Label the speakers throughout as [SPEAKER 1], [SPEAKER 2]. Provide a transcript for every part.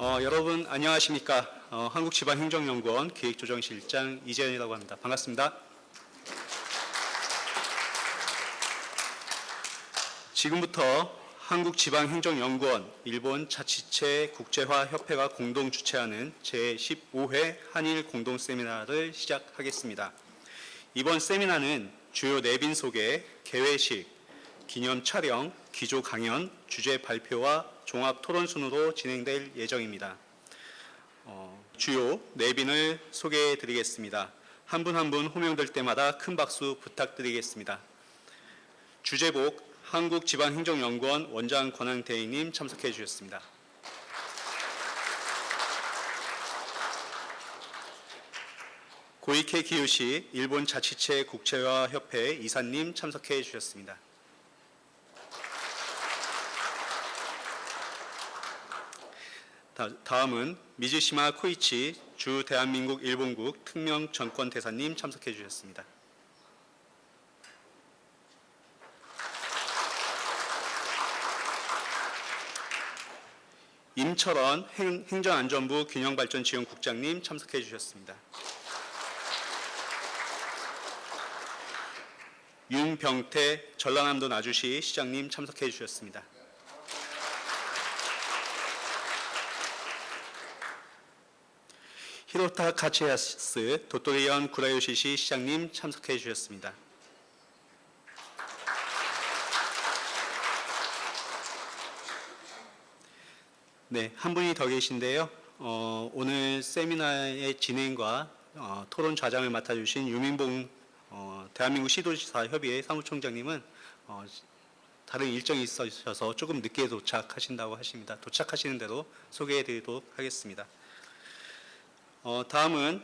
[SPEAKER 1] 여러분 안녕하십니까? 한국지방행정연구원 기획조정실장 이재현이라고 합니다. 반갑습니다. 지금부터 한국지방행정연구원 일본 자치체 국제화 협회가 공동 주최하는 제15회 한일 공동 세미나를 시작하겠습니다. 이번 세미나는 주요 내빈 소개, 개회식, 기념 촬영, 기조 강연, 주제 발표와 종합 토론 순으로 진행될 예정입니다. 주요 내빈을 소개해 드리겠습니다. 한 분 한 분 호명될 때마다 큰 박수 부탁드리겠습니다. 주제복 한국지방행정연구원 원장 권한대행님 참석해 주셨습니다. 고이케 기요시 일본 자치체 국제화 협회 이사님 참석해 주셨습니다. 다음은 미즈시마 코이치 주 대한민국 일본국 특명 전권 대사님 참석해 주셨습니다. 임철원 행정안전부 균형발전지원국장님 참석해 주셨습니다. 윤병태 전라남도 나주시 시장님 참석해 주셨습니다. 히로타 카치야스 도토리현 구라요시시 시장님 참석해 주셨습니다. 네, 한 분이 더 계신데요. 오늘 세미나의 진행과 토론 좌장을 맡아주신 유민봉 대한민국 시도지사 협의회 사무총장님은 다른 일정이 있으셔서 조금 늦게 도착하신다고 하십니다. 도착하시는 대로 소개해 드리도록 하겠습니다. 다음은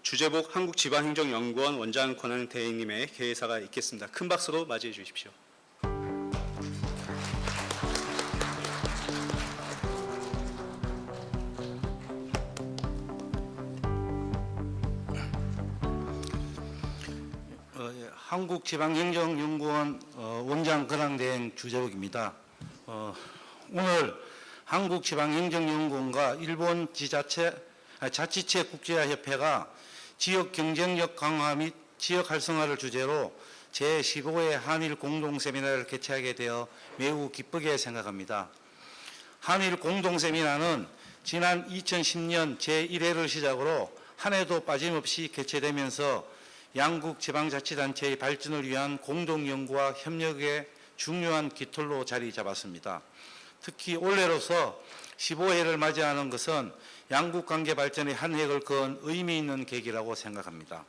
[SPEAKER 1] 주제복 한국지방행정연구원 원장 권한대행님의 개회사가 있겠습니다. 큰 박수로 맞이해 주십시오.
[SPEAKER 2] 한국지방행정연구원 원장 권한대행 주제복입니다. 오늘 한국지방행정연구원과 일본 자치체 국제화협회가 지역 경쟁력 강화 및 지역 활성화를 주제로 제15회 한일 공동세미나를 개최하게 되어 매우 기쁘게 생각합니다. 한일 공동세미나는 지난 2010년 제1회를 시작으로 한 해도 빠짐없이 개최되면서 양국 지방자치단체의 발전을 위한 공동연구와 협력의 중요한 깃털로 자리 잡았습니다. 특히 올해로서 15회를 맞이하는 것은 양국 관계 발전의 한 획을 그은 의미 있는 계기라고 생각합니다.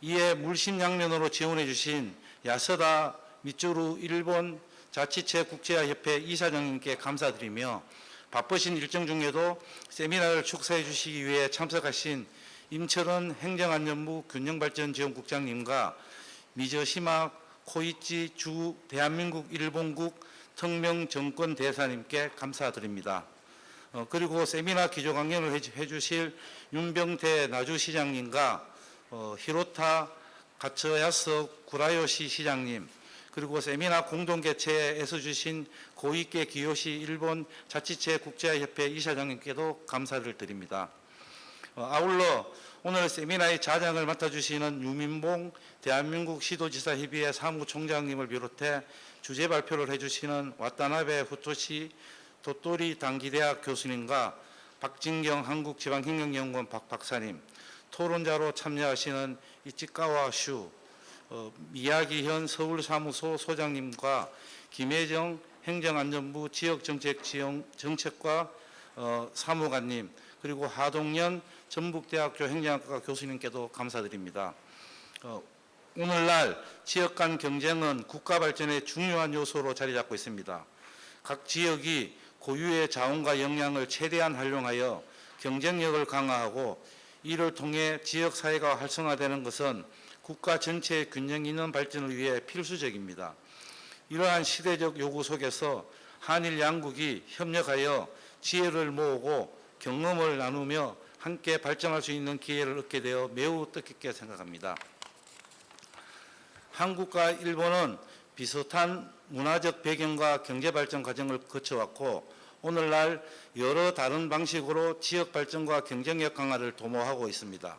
[SPEAKER 2] 이에 물심양면으로 지원해 주신 야스다 미츠루 일본 자치체 국제화협회 이사장님께 감사드리며 바쁘신 일정 중에도 세미나를 축사해 주시기 위해 참석하신 임철원 행정안전부 균형발전지원국장님과 미즈시마 코이치 주 대한민국 일본국 특명 정권 대사님께 감사드립니다. 그리고 세미나 기조 강연을 해주실 윤병태 나주시장님과 히로타 가츠야스 구라요시 시장님, 그리고 세미나 공동 개최에 애써주신 고이케 기요시 일본 자치체 국제화협회 이사장님께도 감사를 드립니다. 아울러 오늘 세미나의 자장을 맡아주시는 유민봉 대한민국 시도지사 협의회 사무총장님을 비롯해 주제 발표를 해주시는 와타나베 후토시 도토리 단기대학 교수님과 박진경 한국지방행정연구원 박사님, 토론자로 참여하시는 이치카와 슈, 미야기현 서울사무소 소장님과 김혜정 행정안전부 지역정책과 사무관님, 그리고 하동연 전북대학교 행정학과 교수님께도 감사드립니다. 오늘날 지역 간 경쟁은 국가 발전의 중요한 요소로 자리 잡고 있습니다. 각 지역이 고유의 자원과 역량을 최대한 활용하여 경쟁력을 강화하고 이를 통해 지역사회가 활성화되는 것은 국가 전체의 균형 있는 발전을 위해 필수적입니다. 이러한 시대적 요구 속에서 한일 양국이 협력하여 지혜를 모으고 경험을 나누며 함께 발전할 수 있는 기회를 얻게 되어 매우 뜻깊게 생각합니다. 한국과 일본은 비슷한 문화적 배경과 경제발전 과정을 거쳐왔고 오늘날 여러 다른 방식으로 지역 발전과 경쟁력 강화를 도모하고 있습니다.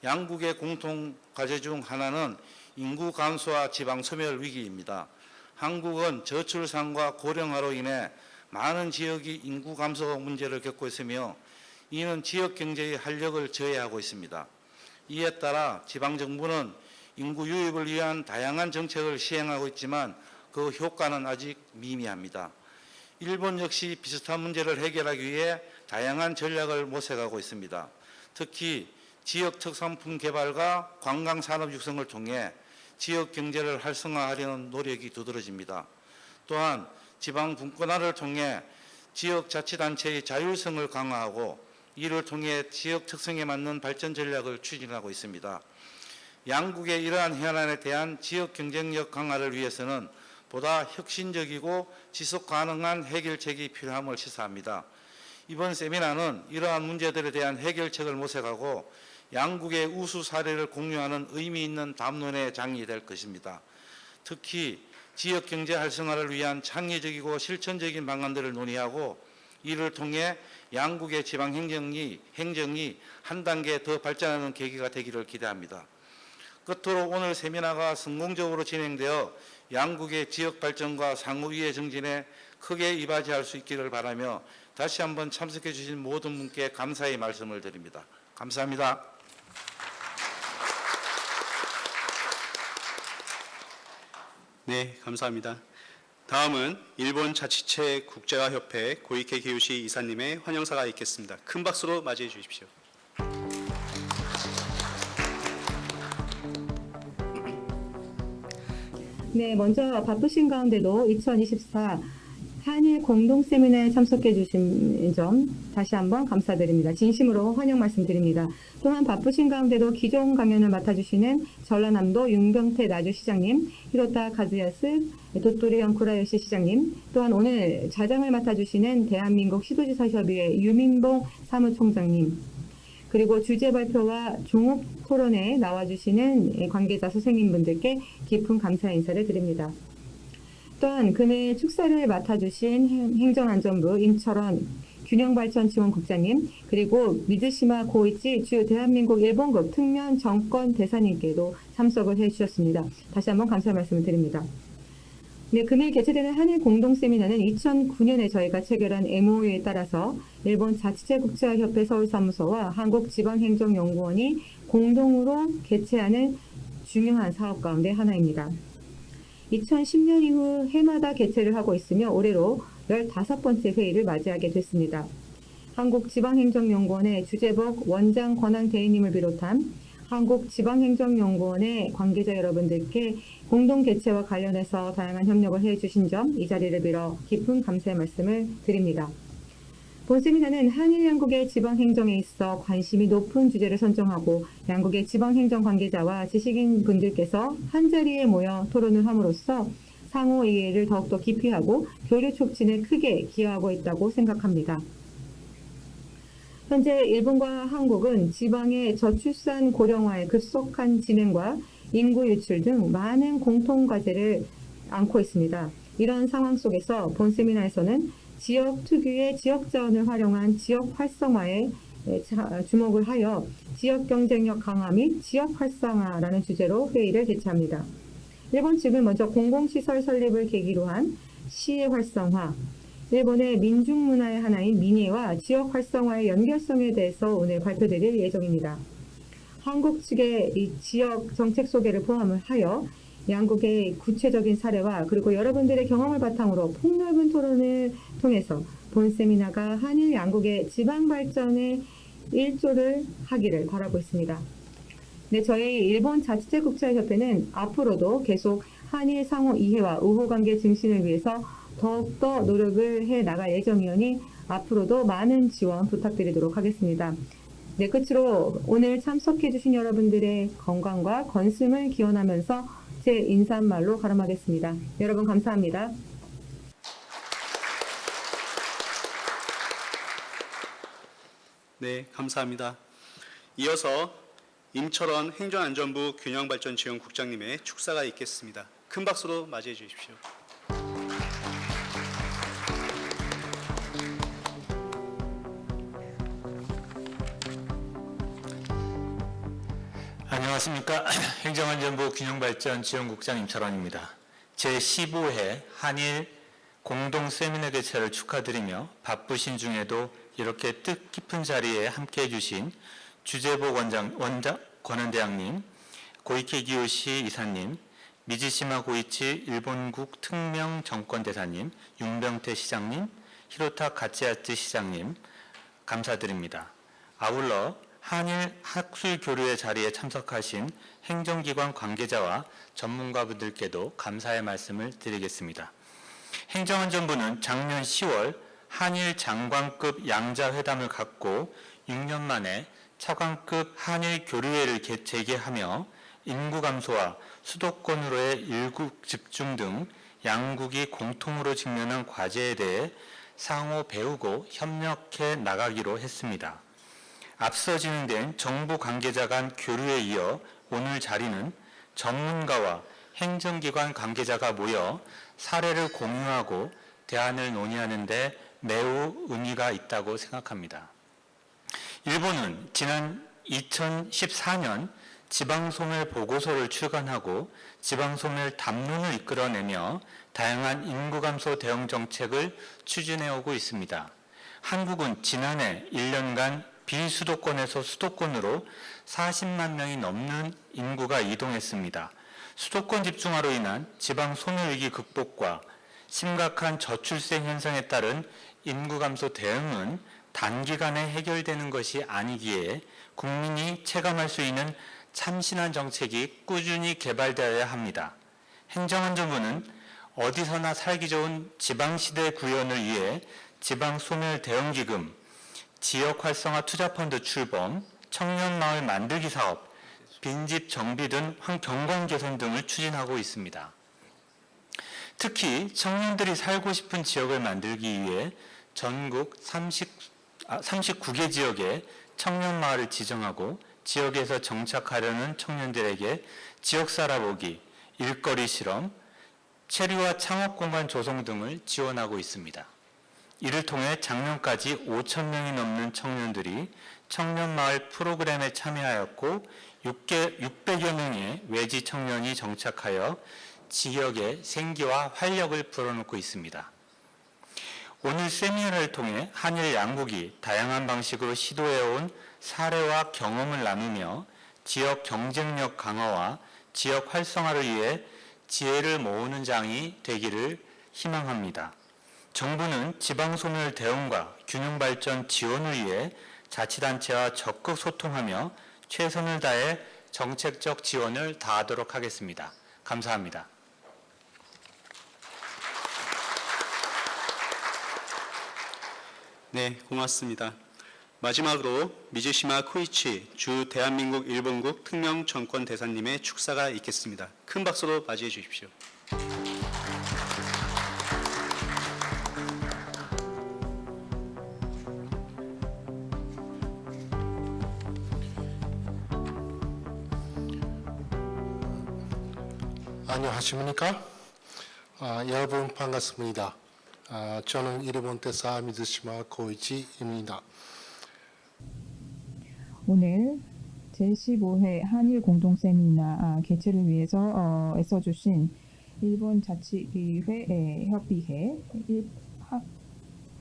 [SPEAKER 2] 양국의 공통 과제 중 하나는 인구 감소와 지방 소멸 위기입니다. 한국은 저출산과 고령화로 인해 많은 지역이 인구 감소 문제를 겪고 있으며 이는 지역 경제의 활력을 저해하고 있습니다. 이에 따라 지방정부는 인구 유입을 위한 다양한 정책을 시행하고 있지만 그 효과는 아직 미미합니다. 일본 역시 비슷한 문제를 해결하기 위해 다양한 전략을 모색하고 있습니다. 특히 지역 특산품 개발과 관광 산업 육성을 통해 지역 경제를 활성화하려는 노력이 두드러집니다. 또한 지방 분권화를 통해 지역 자치단체의 자율성을 강화하고 이를 통해 지역 특성에 맞는 발전 전략을 추진하고 있습니다. 양국의 이러한 현안에 대한 지역 경쟁력 강화를 위해서는 보다 혁신적이고 지속 가능한 해결책이 필요함을 시사합니다. 이번 세미나는 이러한 문제들에 대한 해결책을 모색하고 양국의 우수 사례를 공유하는 의미 있는 담론의 장이 될 것입니다. 특히 지역 경제 활성화를 위한 창의적이고 실천적인 방안들을 논의하고 이를 통해 양국의 지방 행정이 한 단계 더 발전하는 계기가 되기를 기대합니다. 끝으로 오늘 세미나가 성공적으로 진행되어 양국의 지역 발전과 상호 이해 증진에 크게 이바지할 수 있기를 바라며 다시 한번 참석해 주신 모든 분께 감사의 말씀을 드립니다. 감사합니다.
[SPEAKER 1] 네, 감사합니다. 다음은 일본 자치체 국제화협회 고이케 기요시 이사님의 환영사가 있겠습니다. 큰 박수로 맞이해 주십시오.
[SPEAKER 3] 네, 먼저 바쁘신 가운데도 2024 한일 공동 세미나에 참석해 주신 점 다시 한번 감사드립니다. 진심으로 환영 말씀드립니다. 또한 바쁘신 가운데도 기존 강연을 맡아주시는 전라남도 윤경태 나주시장님, 히로타 카즈야스 도토리 영쿠라요시 시장님, 또한 오늘 자장을 맡아주시는 대한민국 시도지사협의회 유민봉 사무총장님, 그리고 주제 발표와 종업 토론에 나와주시는 관계자 선생님분들께 깊은 감사 인사를 드립니다. 또한 금일 축사를 맡아주신 행정안전부 임철원 균형발전지원국장님, 그리고 미즈시마 고이치 주 대한민국 일본국 특면 정권 대사님께도 참석을 해주셨습니다. 다시 한번 감사의 말씀을 드립니다. 네, 금일 개최되는 한일 공동 세미나는 2009년에 저희가 체결한 MOU에 따라서 일본 자치체 국제화협회 서울사무소와 한국지방행정연구원이 공동으로 개최하는 중요한 사업 가운데 하나입니다. 2010년 이후 해마다 개최를 하고 있으며 올해로 15번째 회의를 맞이하게 됐습니다. 한국지방행정연구원의 주재복 원장 권한대행님을 비롯한 한국지방행정연구원의 관계자 여러분들께 공동 개최와 관련해서 다양한 협력을 해주신 점 이 자리를 빌어 깊은 감사의 말씀을 드립니다. 본 세미나는 한일 양국의 지방행정에 있어 관심이 높은 주제를 선정하고 양국의 지방행정 관계자와 지식인 분들께서 한자리에 모여 토론을 함으로써 상호 이해를 더욱더 깊이 하고 교류 촉진에 크게 기여하고 있다고 생각합니다. 현재 일본과 한국은 지방의 저출산 고령화의 급속한 진행과 인구 유출 등 많은 공통 과제를 안고 있습니다. 이런 상황 속에서 본 세미나에서는 지역 특유의 지역 자원을 활용한 지역 활성화에 주목을 하여 지역 경쟁력 강화 및 지역 활성화라는 주제로 회의를 개최합니다. 일본 측은 먼저 공공시설 설립을 계기로 한 시의 활성화, 일본의 민중문화의 하나인 민예와 지역 활성화의 연결성에 대해서 오늘 발표드릴 예정입니다. 한국 측의 이 지역 정책 소개를 포함을 하여 양국의 구체적인 사례와 그리고 여러분들의 경험을 바탕으로 폭넓은 토론을 통해서 본 세미나가 한일 양국의 지방 발전에 일조를 하기를 바라고 있습니다. 네, 저희 일본 자치체 국제협회는 앞으로도 계속 한일 상호 이해와 우호관계 증진을 위해서 더욱더 노력을 해 나갈 예정이오니 앞으로도 많은 지원 부탁드리도록 하겠습니다. 네, 끝으로 오늘 참석해 주신 여러분들의 건강과 건승을 기원하면서 제 인사말로 가름하겠습니다. 여러분 감사합니다.
[SPEAKER 1] 네, 감사합니다. 이어서 임철원 행정안전부 균형발전지원국장님의 축사가 있겠습니다. 큰 박수로 맞이해 주십시오.
[SPEAKER 4] 안녕하십니까. 행정안전부 균형발전 지원국장 임철원입니다. 제15회 한일 공동 세미나 개최를 축하드리며 바쁘신 중에도 이렇게 뜻깊은 자리에 함께해 주신 주재복 권한대행님, 고이케 기요시 이사님, 미지시마 고이치 일본국 특명정권대사님, 윤병태 시장님, 히로타 가치아츠 시장님 감사드립니다. 아울러 한일 학술 교류의 자리에 참석하신 행정기관 관계자와 전문가분들께도 감사의 말씀을 드리겠습니다. 행정안전부는 작년 10월 한일 장관급 양자회담을 갖고 6년 만에 차관급 한일 교류회를 재개하며 인구 감소와 수도권으로의 일국 집중 등 양국이 공통으로 직면한 과제에 대해 상호 배우고 협력해 나가기로 했습니다. 앞서 진행된 정부 관계자 간 교류에 이어 오늘 자리는 전문가와 행정기관 관계자가 모여 사례를 공유하고 대안을 논의하는 데 매우 의미가 있다고 생각합니다. 일본은 지난 2014년 지방소멸 보고서를 출간하고 지방소멸 담론을 이끌어내며 다양한 인구 감소 대응 정책을 추진해 오고 있습니다. 한국은 지난해 1년간 비수도권에서 수도권으로 40만 명이 넘는 인구가 이동했습니다. 수도권 집중화로 인한 지방 소멸 위기 극복과 심각한 저출생 현상에 따른 인구 감소 대응은 단기간에 해결되는 것이 아니기에 국민이 체감할 수 있는 참신한 정책이 꾸준히 개발되어야 합니다. 행정안전부는 어디서나 살기 좋은 지방시대 구현을 위해 지방소멸 대응기금, 지역 활성화 투자펀드 출범, 청년마을 만들기 사업, 빈집 정비 등 경관 개선 등을 추진하고 있습니다. 특히 청년들이 살고 싶은 지역을 만들기 위해 전국 39개 지역에 청년마을을 지정하고 지역에서 정착하려는 청년들에게 지역 살아보기, 일거리 실험, 체류와 창업공간 조성 등을 지원하고 있습니다. 이를 통해 작년까지 5,000명이 넘는 청년들이 청년마을 프로그램에 참여하였고 600여 명의 외지 청년이 정착하여 지역의 생기와 활력을 불어넣고 있습니다. 오늘 세미나를 통해 한일 양국이 다양한 방식으로 시도해온 사례와 경험을 나누며 지역 경쟁력 강화와 지역 활성화를 위해 지혜를 모으는 장이 되기를 희망합니다. 정부는 지방소멸 대응과 균형발전 지원을 위해 자치단체와 적극 소통하며 최선을 다해 정책적 지원을 다하도록 하겠습니다. 감사합니다.
[SPEAKER 1] 네, 고맙습니다. 마지막으로 미즈시마 코이치 주 대한민국 일본국 특명정권대사님의 축사가 있겠습니다. 큰 박수로 맞이해 주십시오.
[SPEAKER 5] 안녕하십니까? 여러분 반갑습니다. 저는 일본 대사 미즈시마 코이치입니다.
[SPEAKER 3] 오늘 제15회 한일 공동 세미나 개최를 위해서 애써주신 일본 자치의회 협의회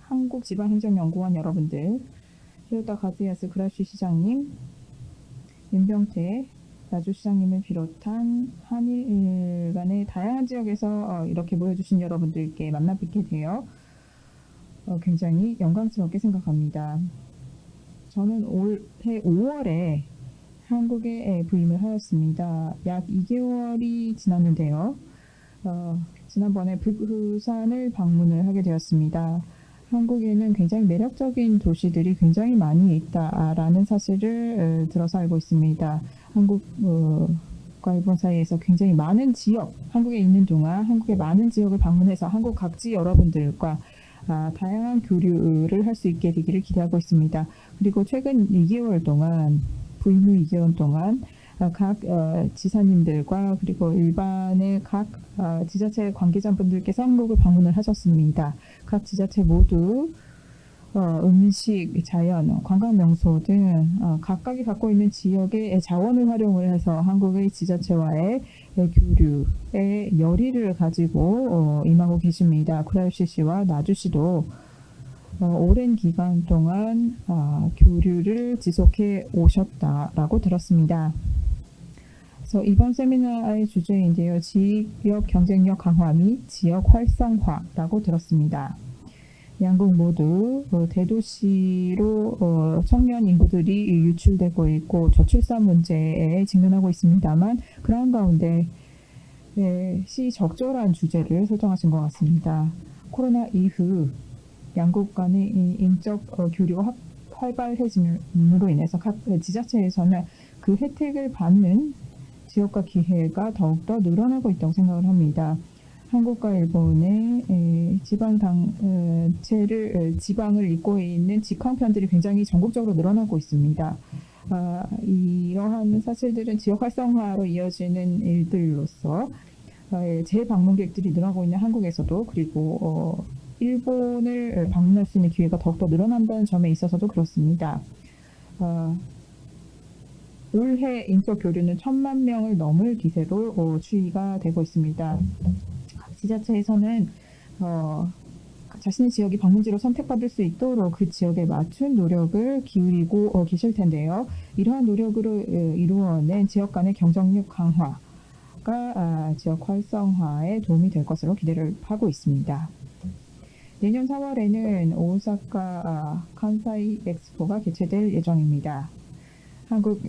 [SPEAKER 3] 한국지방행정연구원 여러분들, 히로타 가즈야스 그라시 시장님, 윤병태 나주시장님을 비롯한 한일 간의 다양한 지역에서 이렇게 모여주신 여러분들께 만나뵙게 되어 굉장히 영광스럽게 생각합니다. 저는 올해 5월에 한국에 부임을 하였습니다. 약 2개월이 지났는데요. 지난번에 부산을 방문을 하게 되었습니다. 한국에는 굉장히 매력적인 도시들이 굉장히 많이 있다라는 사실을 들어서 알고 있습니다. 한국과 일본 사이에서 굉장히 많은 지역, 한국에 있는 동안 한국의 많은 지역을 방문해서 한국 각지 여러분들과 다양한 교류를 할 수 있게 되기를 기대하고 있습니다. 그리고 최근 2개월 동안, 부임 후 2개월 동안 각 지사님들과 그리고 일반의 각 지자체 관계자분들께서 한국을 방문을 하셨습니다. 각 지자체 모두
[SPEAKER 6] 음식, 자연, 관광 명소 등 각각이 갖고 있는 지역의 자원을 활용을 해서 한국의 지자체와의 교류에 열의를 가지고 임하고 계십니다. 쿠라요시시와 나주시도 오랜 기간 동안 교류를 지속해 오셨다라고 들었습니다. 그래서 이번 세미나의 주제인데요. 지역 경쟁력 강화 및 지역 활성화라고 들었습니다. 양국 모두 대도시로 청년 인구들이 유출되고 있고 저출산 문제에 직면하고 있습니다만 그러한 가운데 시적절한 주제를 설정하신 것 같습니다. 코로나 이후 양국 간의 인적 교류가 활발해짐으로 인해서 각 지자체에서는 그 혜택을 받는 지역과 기회가 더욱더 늘어나고 있다고 생각을 합니다. 한국과 일본의 지방을 잇고 있는 직항편들이 굉장히 전국적으로 늘어나고 있습니다. 이러한 사실들은 지역 활성화로 이어지는 일들로서 재방문객들이 늘어나고 있는 한국에서도 그리고 일본을 방문할 수 있는 기회가 더욱더 늘어난다는 점에 있어서도 그렇습니다. 올해 인적 교류는 1,000만 명을 넘을 기세로 추이가 되고 있습니다. 각 지자체에서는 자신의 지역이 방문지로 선택받을 수 있도록 그 지역에 맞춘 노력을 기울이고 계실 텐데요. 이러한 노력으로 이루어낸 지역 간의 경쟁력 강화가 지역 활성화에 도움이 될 것으로 기대를 하고 있습니다. 내년 4월에는 오사카 칸사이 엑스포가 개최될 예정입니다. 한국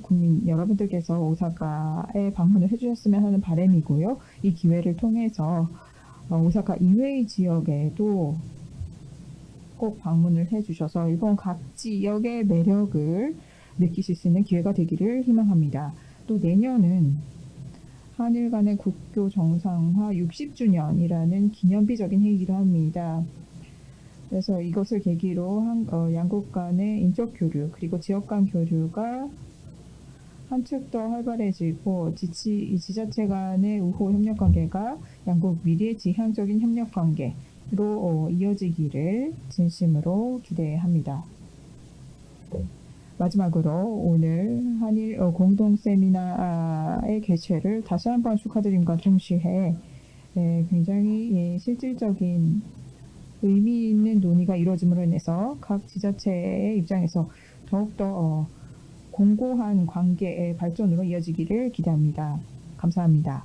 [SPEAKER 6] 국민 여러분들께서 오사카에 방문을 해주셨으면 하는 바람이고요. 이 기회를 통해서 오사카 이외의 지역에도 꼭 방문을 해주셔서 일본 각 지역의 매력을 느끼실 수 있는 기회가 되기를 희망합니다. 또 내년은 한일 간의 국교 정상화 60주년이라는 기념비적인 해이기도 합니다. 그래서 이것을 계기로 양국 간의 인적 교류 그리고 지역 간 교류가 한층 더 활발해지고 지자체 간의 우호 협력 관계가 양국 미래 지향적인 협력 관계로 이어지기를 진심으로 기대합니다. 마지막으로 오늘 한일 공동 세미나의 개최를 다시 한번 축하드림과 동시에 굉장히 실질적인 의미 있는 논의가 이루어짐으로 인해서 각 지자체의 입장에서 더욱더 공고한 관계의 발전으로 이어지기를 기대합니다. 감사합니다.